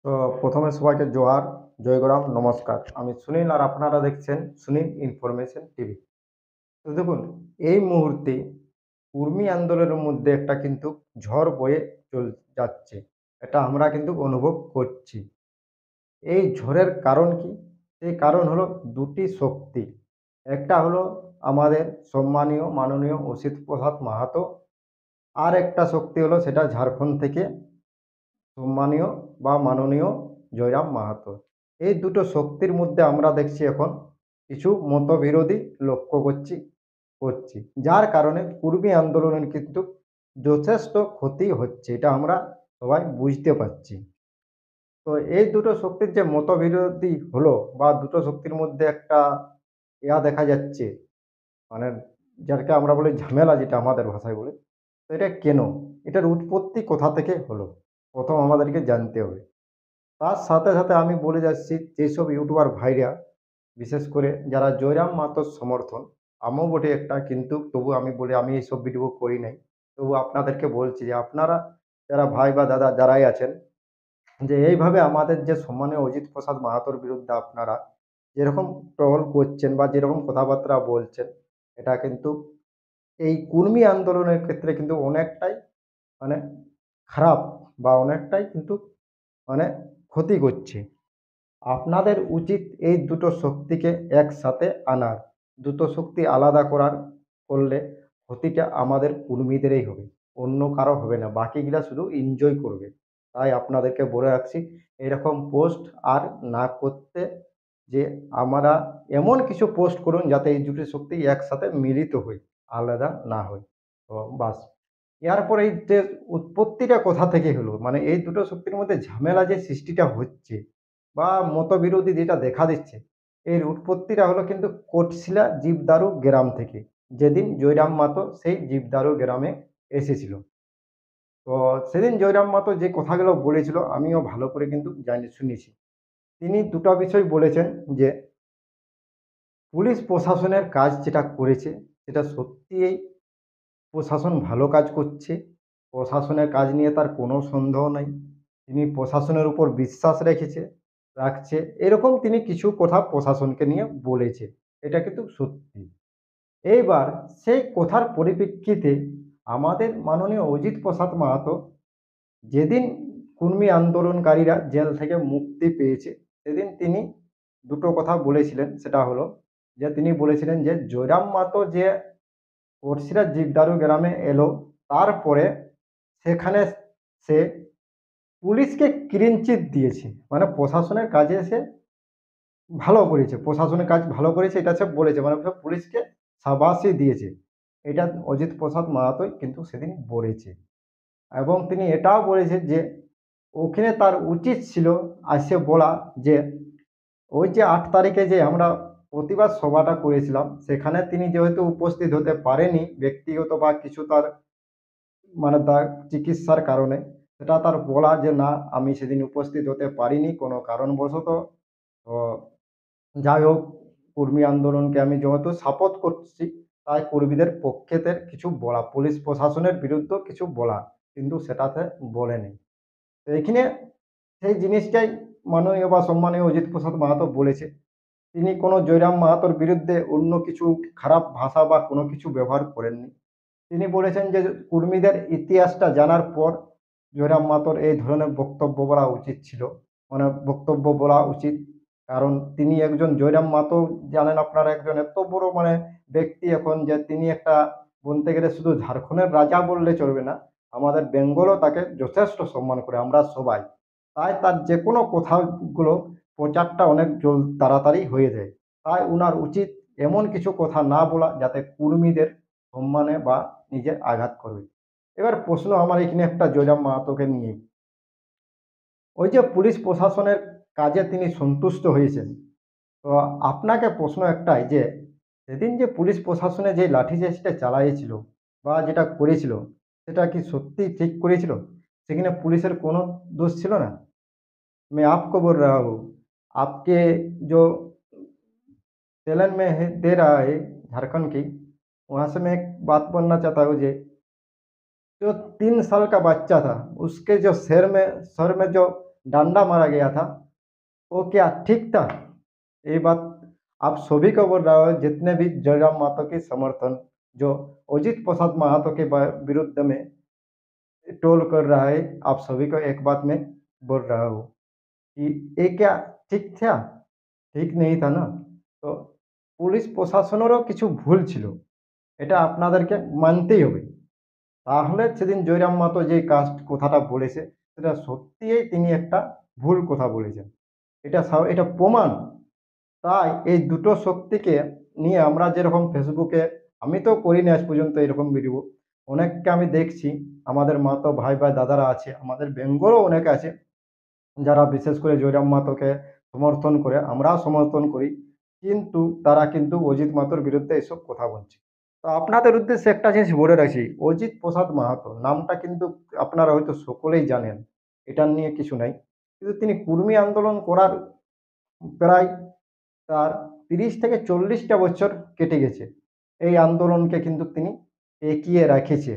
তো প্রথমে সবাইকে জোহার, জয়গরাম, নমস্কার। আমি সুনীল আর আপনারা দেখছেন সুনীল ইনফরমেশন টিভি। তো দেখুন, এই মুহূর্তে কর্মী আন্দোলনের মধ্যে একটা কিন্তু ঝড় বয়ে চল যাচ্ছে। এটা আমরা কিন্তু অনুভব করছি। এই ঝড়ের কারণ কি? সেই কারণ হলো দুটি শক্তি। একটা হলো আমাদের সম্মানীয় মাননীয় অসিত প্রসাদ মাহাতো। আর একটা শক্তি হলো সেটা ঝাড়খণ্ড থেকে সম্মানীয় বা মাননীয় জয়রাম মাহাতো। এই দুটো শক্তির মধ্যে আমরা দেখছি এখন কিছু মতবিরোধী লক্ষ্য করছি, যার কারণে কর্মী আন্দোলনের কিন্তু যথেষ্ট ক্ষতি হচ্ছে, এটা আমরা সবাই বুঝতে পারছি। তো এই দুটো শক্তির যে মতবিরোধী হলো বা দুটো শক্তির মধ্যে একটা দেখা যাচ্ছে, মানে যাকে আমরা বলি ঝামেলা, যেটা আমাদের ভাষায় বলি, তো এটা কেন, এটার উৎপত্তি কোথা থেকে হলো, প্রথম আমাদেরকে জানতে হবে। তার সাথে সাথে আমি বলে যাচ্ছি, যেসব ইউটিউবার ভাইরা বিশেষ করে যারা জয়রাম মাহাতোর সমর্থন, আমিও বটে একটা, কিন্তু তবু আমি বলি আমি এইসব ভিডিও করি নাই। তবু আপনাদেরকে বলছি যে আপনারা যারা ভাই বা দাদা যারাই আছেন, যে এইভাবে আমাদের যে সম্মানীয় অজিত প্রসাদ মাহাতোর বিরুদ্ধে আপনারা যেরকম ট্রল করছেন বা যেরকম কথাবার্তা বলছেন, এটা কিন্তু এই কর্মী আন্দোলনের ক্ষেত্রে কিন্তু অনেকটাই মানে খারাপ বা অনেকটাই কিন্তু মানে ক্ষতি করছে। আপনাদের উচিত এই দুটো শক্তিকে একসাথে আনার। দুটো শক্তি আলাদা করলে ক্ষতিটা আমাদের কর্মীদেরই হবে, অন্য কারো হবে না। বাকিগুলা শুধু এনজয় করবে। তাই আপনাদেরকে বলে রাখছি, এরকম পোস্ট আর না করতে, যে আমরা এমন কিছু পোস্ট করুন যাতে এই দুটি শক্তি একসাথে মিলিত হয়, আলাদা না হয়। তো বাস। এরপর এই যে উৎপত্তিটা কোথা থেকে হলো, মানে এই দুটো শক্তির মধ্যে ঝামেলা যে সৃষ্টিটা হচ্ছে বা মতবিরোধী যেটা দেখা দিচ্ছে, এর উৎপত্তিটা হলো কিন্তু কোটশিলা জীবদারু গ্রাম থেকে। যেদিন জয়রাম মাহাতো সেই জীবদারু গ্রামে এসেছিল, তো সেদিন জয়রাম মাহাতো যে কথাগুলো বলেছিল আমিও ভালো করে কিন্তু জানি শুনেছি। তিনি দুটো বিষয় বলেছেন, যে পুলিশ প্রশাসনের কাজ যেটা করেছে সেটা সত্যিই প্রশাসন ভালো কাজ করছে। প্রশাসনের কাজ নিয়ে তার কোনো সন্দেহ নাই। তিনি প্রশাসনের উপর বিশ্বাস রাখছে। এরকম তিনি কিছু কথা প্রশাসনকে নিয়ে বলেছে। এটা কিন্তু সত্যি। এইবার সেই কথার পরিপ্রেক্ষিতে আমাদের মাননীয় অজিত প্রসাদ মাহাতো যেদিন কর্মী আন্দোলনকারীরা জেল থেকে মুক্তি পেয়েছে, সেদিন তিনি দুটো কথা বলেছিলেন। সেটা হলো যে তিনি বলেছিলেন যে জয়রাম মাহাতো যে পড়শিরা জীবদারু গ্রামে এলো, তারপরে সেখানে সে পুলিশকে ক্লিন চিট দিয়েছে। মানে প্রশাসনের কাজে সে ভালো করেছে, প্রশাসনের কাজ ভালো করেছে, এটা সে বলেছে। মানে সে পুলিশকে শাবাশি দিয়েছে। এটা অজিত প্রসাদ মাহাতোই কিন্তু সেদিন বলেছে। এবং তিনি এটাও বলেছেন যে ওখানে তার উচিত ছিল আসে বলা, যে ওই যে ৮ তারিখে যে আমরা প্রতিবাদ সভাটা করেছিলাম, সেখানে তিনি যেহেতু উপস্থিত হতে পারেনি, ব্যক্তিগত বা কিছু তার মানে তার চিকিৎসার কারণে, সেটা তার বলা যে না, আমি সেদিন উপস্থিত হতে পারিনি কোনো কারণবশত। তো যাই হোক, কর্মী আন্দোলনকে আমি যেহেতু সাপোর্ট করছি, তাই কর্মীদের পক্ষেতে কিছু বলা, পুলিশ প্রশাসনের বিরুদ্ধে কিছু বলা, কিন্তু সেটাতে বলেনি। তো এখানে সেই জিনিসটাই মাননীয় বা সম্মানীয় অজিত প্রসাদ মাহাতো বলেছে। তিনি কোনো জয়রাম মাহাতোর বিরুদ্ধে অন্য কিছু খারাপ ভাষা বা কোনো কিছু ব্যবহার করেননি। তিনি বলেছেন যে কর্মীদের ইতিহাসটা জানার পর জয়রাম মাহাতোর এই ধরনের বক্তব্য বলা উচিত ছিল, মানে বক্তব্য বলা উচিত। কারণ তিনি একজন জয়রাম মাহাতো, জানেন আপনারা, একজন এত বড় মানে ব্যক্তি এখন, যে তিনি একটা বলতে গেলে শুধু ঝাড়খণ্ডের রাজা বললে চলবে না, আমাদের বেঙ্গলও তাকে যথেষ্ট সম্মান করে, আমরা সবাই। তাই তার যে কোনো কথাগুলো প্রচারটা অনেক তাড়াতাড়ি হয়ে যায়। তাই উনার উচিত এমন কিছু কথা না বলা যাতে কর্মীদের সম্মানে বা নিজের আঘাত করবে। এবার প্রশ্ন আমার এখানে একটা জয়রাম মাহাতোকে নিয়ে, ওই যে পুলিশ প্রশাসনের কাজে তিনি সন্তুষ্ট হয়েছেন, তো আপনাকে প্রশ্ন একটাই, যে সেদিন যে পুলিশ প্রশাসনে যে লাঠিচার্জটা চালাইছিল বা যেটা করেছিল, সেটা কি সত্যিই ঠিক করেছিল? সেখানে পুলিশের কোনো দোষ ছিল না? मैं आपको बोल रहा हूँ, आपके जो चैनल में है दे रहा है झारखंड की, वहाँ से मैं एक बात बोलना चाहता हूँ, जे जो 3 साल का बच्चा था, उसके जो सर में जो डंडा मारा गया था, वो क्या ठीक था? ये बात आप सभी को बोल रहा हो, जितने भी जयराम महतो के समर्थन जो अजित प्रसाद महतो के विरुद्ध में ट्रोल कर रहा है, आप सभी को एक बात मैं बोल रहा हूँ कि ये क्या ঠিক था? ঠিক নেই তা না? তো পুলিশ প্রশাসনেরও কিছু ভুল ছিল। এটা আপনাদেরকে মানতেই হবে। তাহলে সেদিন জয়রাম মাহাতো যে কথাটা বলেছে, সেটা সত্যিই তিনি একটা ভুল কথা বলেছেন। এটা প্রমাণ। তাই এই দুটো শক্তিকে নিয়ে আমরা যেরকম ফেসবুকে, আমি তো করিনি আজ পর্যন্ত এরকম ভিডিও, অনেককে আমি দেখছি, আমাদের মাহাতো ভাই বা দাদারা আছে, আমাদের বেঙ্গলও অনেকে আছে যারা বিশেষ করে জয়রাম মাহাতোকে সমর্থন করে, আমরাও সমর্থন করি, কিন্তু তারা কিন্তু অজিত মাহাতোর বিরুদ্ধে এসব কথা বলছে। তো আপনাদের উদ্দেশ্যে একটা জিনিস বলে রাখি, অজিত প্রসাদ মাহাতো নামটা কিন্তু আপনারা হয়তো সকলেই জানেন, এটা নিয়ে কিছু নাই, কিন্তু তিনি কুর্মী আন্দোলন করার প্রায় তার ৩০ থেকে ৪০টা বছর কেটে গেছে। এই আন্দোলনকে কিন্তু তিনি এগিয়ে রেখেছে।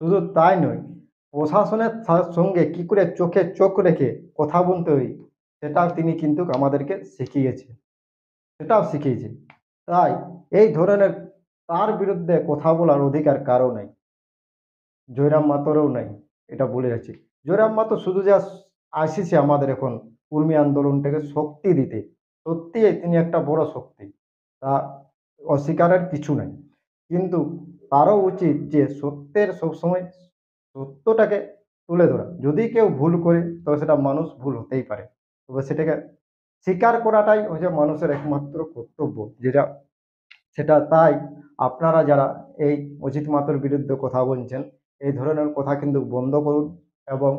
শুধু তাই নয়, প্রশাসনের সঙ্গে কি করে চোখে চোখ রেখে কথা বলতে হয়, সেটাও তিনি কিন্তু আমাদেরকে শিখিয়েছে, সেটাও শিখিয়েছে। তাই এই ধরনের তার বিরুদ্ধে কথা বলার অধিকার কারও নাই, জয়রাম মাহাতোরও নাই, এটা বলে রাখছি। জয়রাম মাহাতো শুধু যা আসিছে আমাদের এখন কর্মী আন্দোলনটাকে শক্তি দিতে, সত্যিই তিনি একটা বড় শক্তি, তা অস্বীকারের কিছু নাই। কিন্তু তারও উচিত যে সত্যের সবসময় সত্যটাকে তুলে ধরা। যদি কেউ ভুল করে, তবে সেটা মানুষ ভুল হতেই পারে, তবে সেটাকে স্বীকার করাটাই হচ্ছে মানুষের একমাত্র কর্তব্য, যেটা সেটা। তাই আপনারা যারা এই অজিত মাহাতোর বিরুদ্ধে কথা বলছেন, এই ধরনের কথা কিন্তু বন্ধ করুন। এবং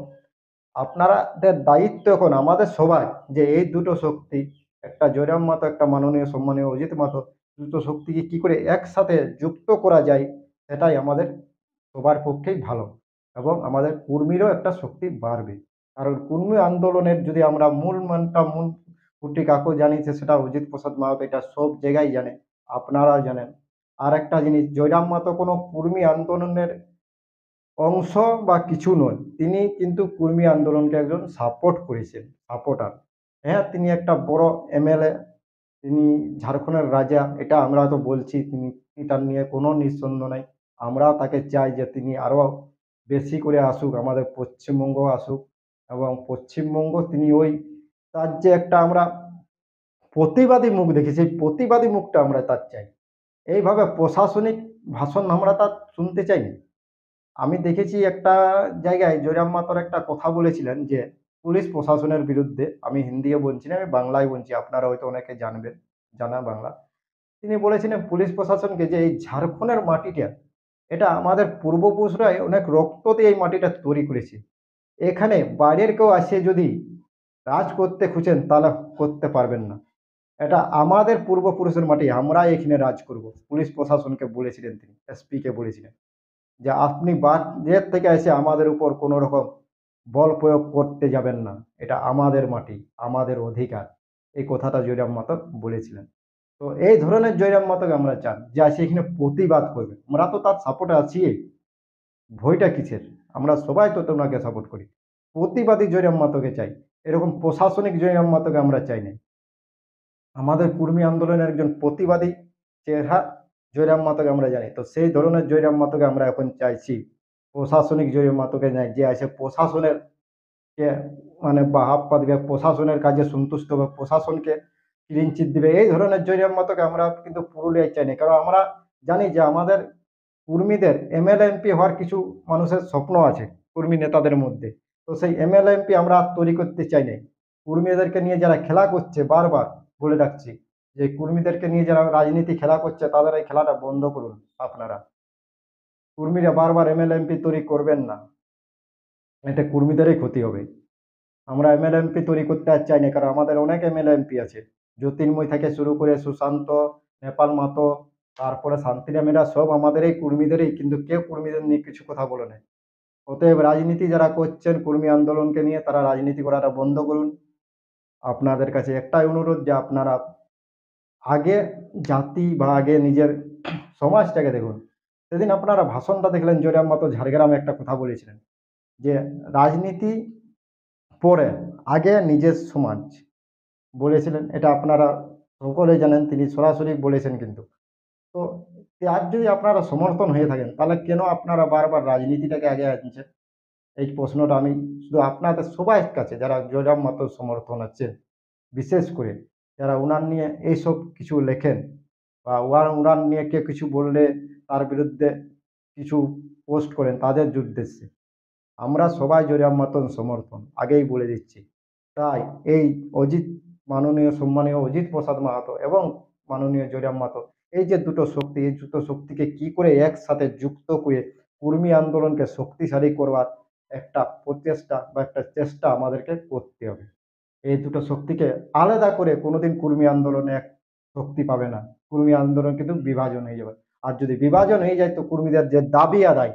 আপনাদের দায়িত্ব এখন আমাদের সবার, যে এই দুটো শক্তি, একটা জয়রাম মাহাতো, একটা মাননীয় সম্মানীয় অজিত মাহাতো, দুটো শক্তিকে কি করে একসাথে যুক্ত করা যায়, সেটাই আমাদের সবার পক্ষেই ভালো। এবং আমাদের কর্মীরও একটা শক্তি বাড়বে। কারণ কর্মী আন্দোলনের যদি আমরা মূল খুঁটি কাকে জানিয়েছে, সেটা অজিত প্রসাদ মাহাতো, এটা সব জায়গায় জানে, আপনারাও জানেন। আর একটা জিনিস, জয়রাম মাহাতো কোনো কর্মী আন্দোলনের অংশ বা কিছু নয়, তিনি কিন্তু কর্মী আন্দোলনকে একজন সাপোর্ট করেছেন, সাপোর্টার। হ্যাঁ, তিনি একটা বড় এমএলএ, তিনি ঝাড়খণ্ডের রাজা, এটা আমরা তো বলছি, তিনি, তার নিয়ে কোনো নিঃসন্দেহ নাই। আমরাও তাকে চাই যে তিনি আরও বেশি করে আসুক, আমাদের পশ্চিমবঙ্গ আসুক, এবং পশ্চিমবঙ্গ তিনি ওই, তার যে একটা আমরা প্রতিবাদী মুখ দেখি, সেই প্রতিবাদী মুখটা আমরা তার চাই। এইভাবে প্রশাসনিক ভাষণ আমরা তার শুনতে চাই না। আমি দেখেছি একটা জায়গায় জয়রাম মাহাতোর একটা কথা বলেছিলেন যে পুলিশ প্রশাসনের বিরুদ্ধে, আমি হিন্দিও বলছি না, আমি বাংলায় বলছি, আপনারা হয়তো অনেকে জানবেন, জানা বাংলা। তিনি বলেছিলেন পুলিশ প্রশাসনকে যে এই ঝাড়খণ্ডের মাটিটা, এটা আমাদের পূর্বপুরুষরাই অনেক রক্ত দিয়ে এই মাটিটা তৈরি করেছে। এখানে বাইরের কেউ আসে যদি রাজ করতে খুঁজেন, তাহলে করতে পারবেন না। এটা আমাদের পূর্বপুরুষের মাটি, আমরা এখানে রাজ করব। পুলিশ প্রশাসনকে বলেছিলেন, তিনি এসপিকে বলেছিলেন যে আপনি বাইরের থেকে এসে আমাদের উপর কোনো রকম বল প্রয়োগ করতে যাবেন না, এটা আমাদের মাটি, আমাদের অধিকার। এই কথাটা জয়রাম মাহাতো বলেছিলেন। তো এই ধরনের জয়রাম মাহাতোকে আমরা চান যে আসে এখানে প্রতিবাদ করবে, আমরা তো তার সাপোর্টে আছি, ভয়টা কিসের? আমরা সবাই তো ওনাকে সাপোর্ট করি। প্রতিবাদী জয়রাম মাহাতোকে চাই, এরকম প্রশাসনিক জয়রাম মাহাতোকে আমরা চাই না। আমাদের কর্মী আন্দোলনের একজন প্রতিবাদী চেহারা জয়রাম মাহাতোকে আমরা জানি, তো সেই ধরনের জয়রাম মাহাতোকে আমরা এখন চাইছি। প্রশাসনিক জয়রাম মাহাতোকে নাই, যে আছে প্রশাসনের কে মানে বাহাপ্পা দিবে, প্রশাসনের কাজে সন্তুষ্ট হবে, প্রশাসনকে ক্লিন চিট দিবে, এই ধরনের জয়রাম মাহাতোকে আমরা কিন্তু পুরুলিয়ায় চাই না। কারণ আমরা জানি যে আমাদের কর্মীদের এমএলএ এমপি হওয়ার কিছু মানুষের স্বপ্ন আছে কর্মী নেতাদের মধ্যে। তো সেই এমএলএ এমপি আমরা আর তৈরি করতে চাই না। কর্মীদেরকে নিয়ে যারা খেলা করছে, বারবার বলে রাখছি যে কর্মীদেরকে নিয়ে যারা রাজনীতি খেলা করছে, তাদের এই খেলাটা বন্ধ করুন আপনারা। কর্মীরা বারবার এমএলএ এমপি তৈরি করবেন না, এতে কর্মীদেরই ক্ষতি হবে। আমরা এমএলএ এমপি তৈরি করতে আর চাই না, কারণ আমাদের অনেক এমএলএ এমপি আছে, জ্যোতির্ময় থেকে শুরু করে সুশান্ত, নেপাল মাহাতো, তারপরে শান্তিরাম, এরা সব আমাদের এই কর্মীদেরই, কিন্তু কেউ কর্মীদের নিয়ে কিছু কথা বলে না। অতএব রাজনীতি যারা করছেন কর্মী আন্দোলনকে নিয়ে, তারা রাজনীতি করাটা বন্ধ করুন। আপনাদের কাছে একটাই অনুরোধ যে আপনারা আগে জাতি বা আগে নিজের সমাজটাকে দেখুন। সেদিন আপনারা ভাষণটা দেখলেন, জয়রাম মাহাতো ঝাড়গ্রামে একটা কথা বলেছিলেন যে রাজনীতি পরে, আগে নিজের সমাজ বলেছিলেন, এটা আপনারা সকলেই জানেন, তিনি সরাসরি বলেছেন কিন্তু। তো আজ যদি আপনারা সমর্থন হয়ে থাকেন, তাহলে কেন আপনারা বারবার রাজনীতিটাকে আগে আনছেন? এই প্রশ্নটা আমি শুধু আপনাদের সবার কাছে, যারা জয়রাম মাহাতোর সমর্থন আছেন, বিশেষ করে যারা উনার নিয়ে এইসব কিছু লেখেন বা উনার নিয়ে কেউ কিছু বললে তার বিরুদ্ধে কিছু পোস্ট করেন, তাদের উদ্দেশ্যে আমরা সবাই জয়রাম মাহাতোর সমর্থন, আগেই বলে দিচ্ছি। তাই এই অজিত, মাননীয় সম্মানীয় অজিত প্রসাদ মাহাতো এবং মাননীয় জয়রাম মাহাতো, এই যে দুটো শক্তি, এই দুটো শক্তিকে কি করে একসাথে যুক্ত করে কর্মী আন্দোলনকে শক্তিশালী করবার একটা প্রচেষ্টা বা একটা চেষ্টা আমাদেরকে করতে হবে। এই দুটো শক্তিকে আলাদা করে কোনোদিন কর্মী আন্দোলনে এক শক্তি পাবে না। কর্মী আন্দোলন কিন্তু বিভাজন হয়ে যাবে। আর যদি বিভাজন হয়ে যায়, তো কর্মীদের যে দাবি আদায়,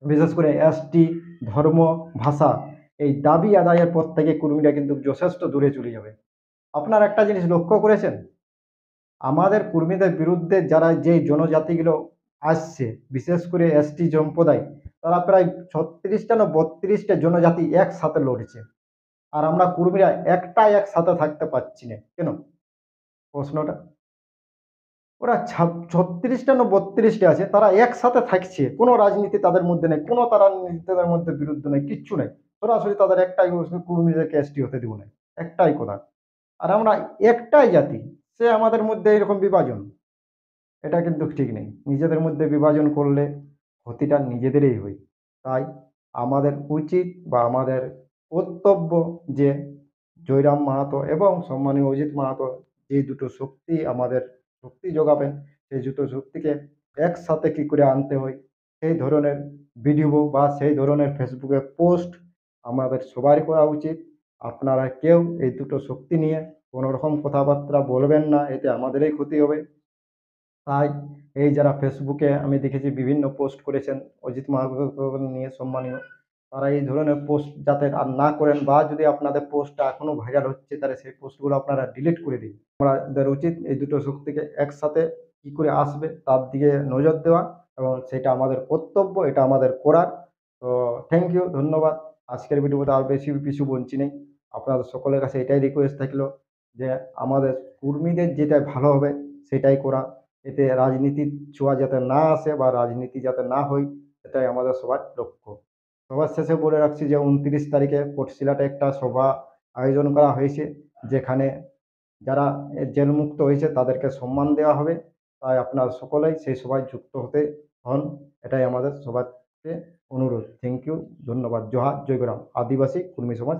বিশেষ করে এসটি, ধর্ম, ভাষা, এই দাবি আদায়ের পর থেকে কর্মীরা কিন্তু যথেষ্ট দূরে চলে যাবে। আপনারা একটা জিনিস লক্ষ্য করেছেন? আমাদের কর্মীদের বিরুদ্ধে যারা যেই জনজাতিগুলো আসছে, বিশেষ করে এসটি সম্প্রদায়, তারা প্রায় 36টা না 32টা জনজাতি একসাথে লড়ছে। আর আমরা কর্মীরা একসাথে থাকতে পারছি না। কেন? প্রশ্নটা। ওরা 36টা না 32টা আছে, তারা একসাথে থাকছে। কোনো রাজনীতি তাদের মধ্যে নেই, কোনো তারা নেতাদের মধ্যে বিরুদ্ধে নেই, কিচ্ছু নেই। সরাসরি তাদের একটাই প্রশ্ন, কর্মীদেরকে এসটি হতে দিব না। একটাই কথা। আর আমরা একটাই জাতি, সে আমাদের মধ্যে এরকম বিভাজন, এটা কিন্তু ঠিক নেই। নিজেদের মধ্যে বিভাজন করলে ক্ষতিটা নিজেদেরই হয়। তাই আমাদের উচিত বা আমাদের কর্তব্য যে জয়রাম মাহাতো এবং সম্মানীয় অজিত মাহাতো, যে দুটো শক্তি আমাদের শক্তি যোগাবেন, সেই দুটো শক্তিকে একসাথে কি করে আনতে হয়, সেই ধরনের ভিডিও বা সেই ধরনের ফেসবুকে পোস্ট আমাদের সবারই করা উচিত। আপনারা কেউ এই দুটো শক্তি নিয়ে কোনো রকম কথাবার্তা বলবেন না, এতে আমাদেরই ক্ষতি হবে। তাই এই যারা ফেসবুকে আমি দেখেছি বিভিন্ন পোস্ট করেছেন অজিত মাহাতো নিয়ে সম্মানীয়, তারা এই ধরনের পোস্ট যাতে আর না করেন, বা যদি আপনাদের পোস্টটা এখনো ভাইরাল হচ্ছে, তাহলে সেই পোস্টগুলো আপনারা ডিলিট করে দিন। আমাদের উচিত এই দুটো শক্তিকে একসাথে কি করে আসবে তার দিকে নজর দেওয়া, এবং সেটা আমাদের কর্তব্য, এটা আমাদের করার। তো থ্যাংক ইউ, ধন্যবাদ। আজকের ভিডিওতে আর বেশি কিছু বলছি নেই। আপনাদের সকলের কাছে এটাই রিকোয়েস্ট থাকলো যে আমাদের কর্মীদের যেটা ভালো হবে সেটাই করা, এতে রাজনীতির ছোঁয়া যাতে না আসে বা রাজনীতি যাতে না হয়, এটাই আমাদের সবার লক্ষ্য। সবার শেষে বলে রাখছি যে 29 তারিখে কোটশিলাটে একটা সভা আয়োজন করা হয়েছে, যেখানে যারা জেলমুক্ত হয়েছে তাদেরকে সম্মান দেওয়া হবে। তাই আপনারা সকলেই সেই সভায় যুক্ত হতে হন, এটাই আমাদের সবাইকে অনুরোধ। থ্যাংক ইউ, ধন্যবাদ। জোহার, জয়গ্রাম, আদিবাসী কর্মী সমাজ।